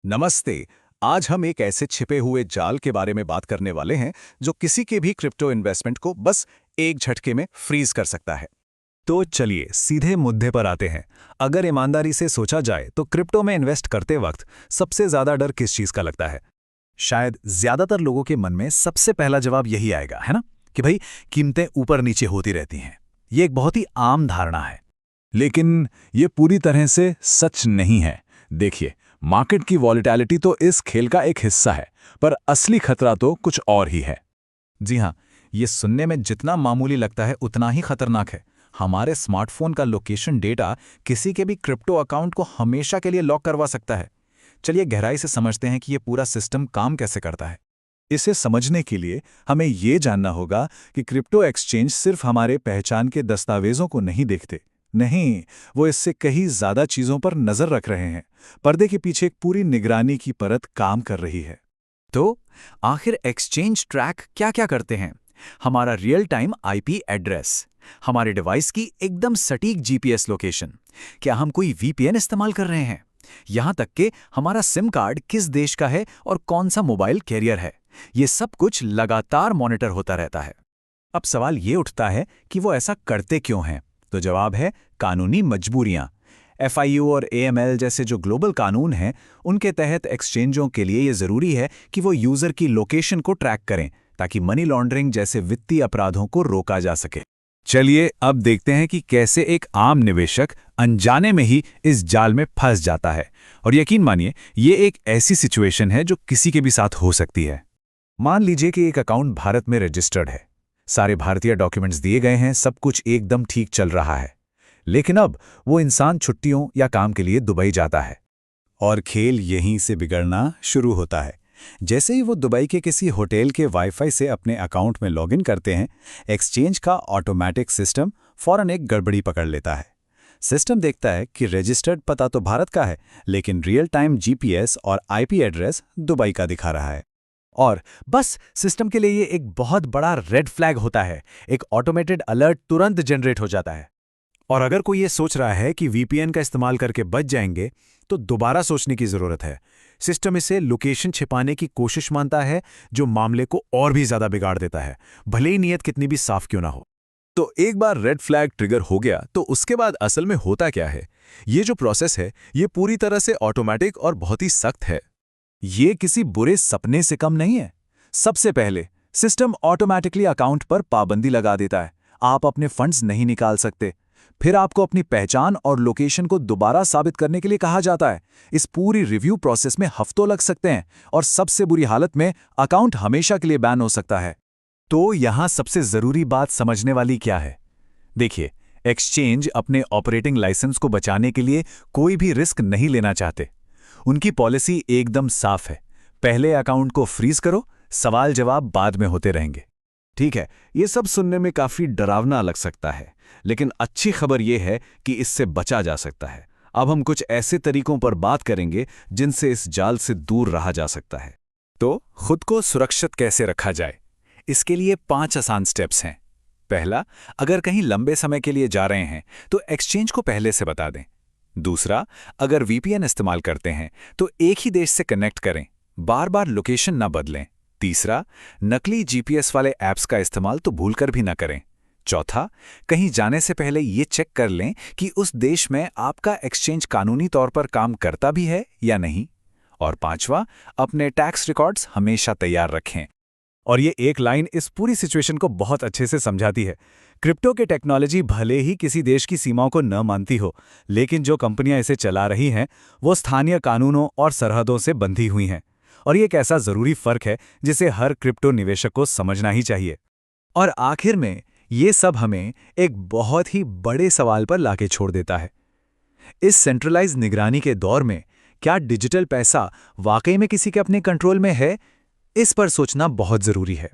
नमस्ते। आज हम एक ऐसे छिपे हुए जाल के बारे में बात करने वाले हैं जो किसी के भी क्रिप्टो इन्वेस्टमेंट को बस एक झटके में फ्रीज कर सकता है। तो चलिए सीधे मुद्दे पर आते हैं। अगर ईमानदारी से सोचा जाए तो क्रिप्टो में इन्वेस्ट करते वक्त सबसे ज्यादा डर किस चीज का लगता है? शायद ज्यादातर लोगों के मन में सबसे पहला जवाब यही आएगा, है ना, कि भाई कीमतें ऊपर नीचे होती रहती हैं। ये एक बहुत ही आम धारणा है। लेकिन ये पूरी तरह से सच नहीं है। देखिए, मार्केट की वॉलेटिलिटी तो इस खेल का एक हिस्सा है, पर असली खतरा तो कुछ और ही है। जी हाँ, ये सुनने में जितना मामूली लगता है उतना ही खतरनाक है। हमारे स्मार्टफोन का लोकेशन डेटा किसी के भी क्रिप्टो अकाउंट को हमेशा के लिए लॉक करवा सकता है। चलिए गहराई से समझते हैं कि ये पूरा सिस्टम काम कैसे करता है। इसे समझने के लिए हमें ये जानना होगा कि क्रिप्टो एक्सचेंज सिर्फ हमारे पहचान के दस्तावेजों को नहीं देखते। नहीं, वो इससे कहीं ज्यादा चीजों पर नजर रख रहे हैं। पर्दे के पीछे एक पूरी निगरानी की परत काम कर रही है। तो आखिर एक्सचेंज ट्रैक क्या क्या करते हैं? हमारा रियल टाइम आईपी एड्रेस, हमारे डिवाइस की एकदम सटीक जीपीएस लोकेशन, क्या हम कोई वीपीएन इस्तेमाल कर रहे हैं, यहां तक कि हमारा सिम कार्ड किस देश का है और कौन सा मोबाइल कैरियर है, ये सब कुछ लगातार मॉनिटर होता रहता है। अब सवाल ये उठता है कि वो ऐसा करते क्यों हैं? तो जवाब है कानूनी मजबूरियां। एफआईयू और एएमएल जैसे जो ग्लोबल कानून हैं, उनके तहत एक्सचेंजों के लिए ये जरूरी है कि वो यूजर की लोकेशन को ट्रैक करें ताकि मनी लॉन्ड्रिंग जैसे वित्तीय अपराधों को रोका जा सके। चलिए अब देखते हैं कि कैसे एक आम निवेशक अनजाने में ही इस जाल में फंस जाता है। और यकीन मानिए, ये एक ऐसी सिचुएशन है जो किसी के भी साथ हो सकती है। मान लीजिए कि एक अकाउंट भारत में रजिस्टर्ड है, सारे भारतीय डॉक्यूमेंट्स दिए गए हैं, सब कुछ एकदम ठीक चल रहा है। लेकिन अब वो इंसान छुट्टियों या काम के लिए दुबई जाता है और खेल यहीं से बिगड़ना शुरू होता है। जैसे ही वो दुबई के किसी होटल के वाईफाई से अपने अकाउंट में लॉगिन करते हैं, एक्सचेंज का ऑटोमेटिक सिस्टम फौरन एक गड़बड़ी पकड़ लेता है। सिस्टम देखता है कि रजिस्टर्ड पता तो भारत का है, लेकिन रियल टाइम जीपीएस और आईपी एड्रेस दुबई का दिखा रहा है। और बस सिस्टम के लिए ये एक बहुत बड़ा रेड फ्लैग होता है। एक ऑटोमेटेड अलर्ट तुरंत जनरेट हो जाता है। और अगर कोई ये सोच रहा है कि वीपीएन का इस्तेमाल करके बच जाएंगे, तो दोबारा सोचने की जरूरत है। सिस्टम इसे लोकेशन छिपाने की कोशिश मानता है, जो मामले को और भी ज्यादा बिगाड़ देता है, भले ही नीयत कितनी भी साफ क्यों ना हो। तो एक बार रेड फ्लैग ट्रिगर हो गया तो उसके बाद असल में होता क्या है? ये जो प्रोसेस है, ये पूरी तरह से ऑटोमेटिक और बहुत ही सख्त है। ये किसी बुरे सपने से कम नहीं है। सबसे पहले सिस्टम ऑटोमेटिकली अकाउंट पर पाबंदी लगा देता है। आप अपने फंड्स नहीं निकाल सकते। फिर आपको अपनी पहचान और लोकेशन को दोबारा साबित करने के लिए कहा जाता है। इस पूरी रिव्यू प्रोसेस में हफ्तों लग सकते हैं और सबसे बुरी हालत में अकाउंट हमेशा के लिए बैन हो सकता है। तो यहां सबसे जरूरी बात समझने वाली क्या है? देखिए, एक्सचेंज अपने ऑपरेटिंग लाइसेंस को बचाने के लिए कोई भी रिस्क नहीं लेना चाहते। उनकी पॉलिसी एकदम साफ है, पहले अकाउंट को फ्रीज करो, सवाल जवाब बाद में होते रहेंगे। ठीक है, ये सब सुनने में काफी डरावना लग सकता है, लेकिन अच्छी खबर यह है कि इससे बचा जा सकता है। अब हम कुछ ऐसे तरीकों पर बात करेंगे जिनसे इस जाल से दूर रहा जा सकता है। तो खुद को सुरक्षित कैसे रखा जाए? इसके लिए 5 आसान स्टेप्स हैं। पहला, अगर कहीं लंबे समय के लिए जा रहे हैं तो एक्सचेंज को पहले से बता दें। दूसरा, अगर वीपीएन इस्तेमाल करते हैं तो एक ही देश से कनेक्ट करें, बार बार लोकेशन ना बदलें। तीसरा, नकली जीपीएस वाले ऐप्स का इस्तेमाल तो भूलकर भी ना करें। चौथा, कहीं जाने से पहले ये चेक कर लें कि उस देश में आपका एक्सचेंज कानूनी तौर पर काम करता भी है या नहीं। और पांचवा, अपने टैक्स रिकॉर्ड्स हमेशा तैयार रखें। और ये एक लाइन इस पूरी सिचुएशन को बहुत अच्छे से समझाती है। क्रिप्टो के टेक्नोलॉजी भले ही किसी देश की सीमाओं को न मानती हो, लेकिन जो कंपनियां इसे चला रही हैं वो स्थानीय कानूनों और सरहदों से बंधी हुई हैं। और ये एक ऐसा जरूरी फर्क है जिसे हर क्रिप्टो निवेशक को समझना ही चाहिए। और आखिर में ये सब हमें एक बहुत ही बड़े सवाल पर लाके छोड़ देता है। इस सेंट्रलाइज निगरानी के दौर में क्या डिजिटल पैसा वाकई में किसी के अपने कंट्रोल में है? इस पर सोचना बहुत जरूरी है।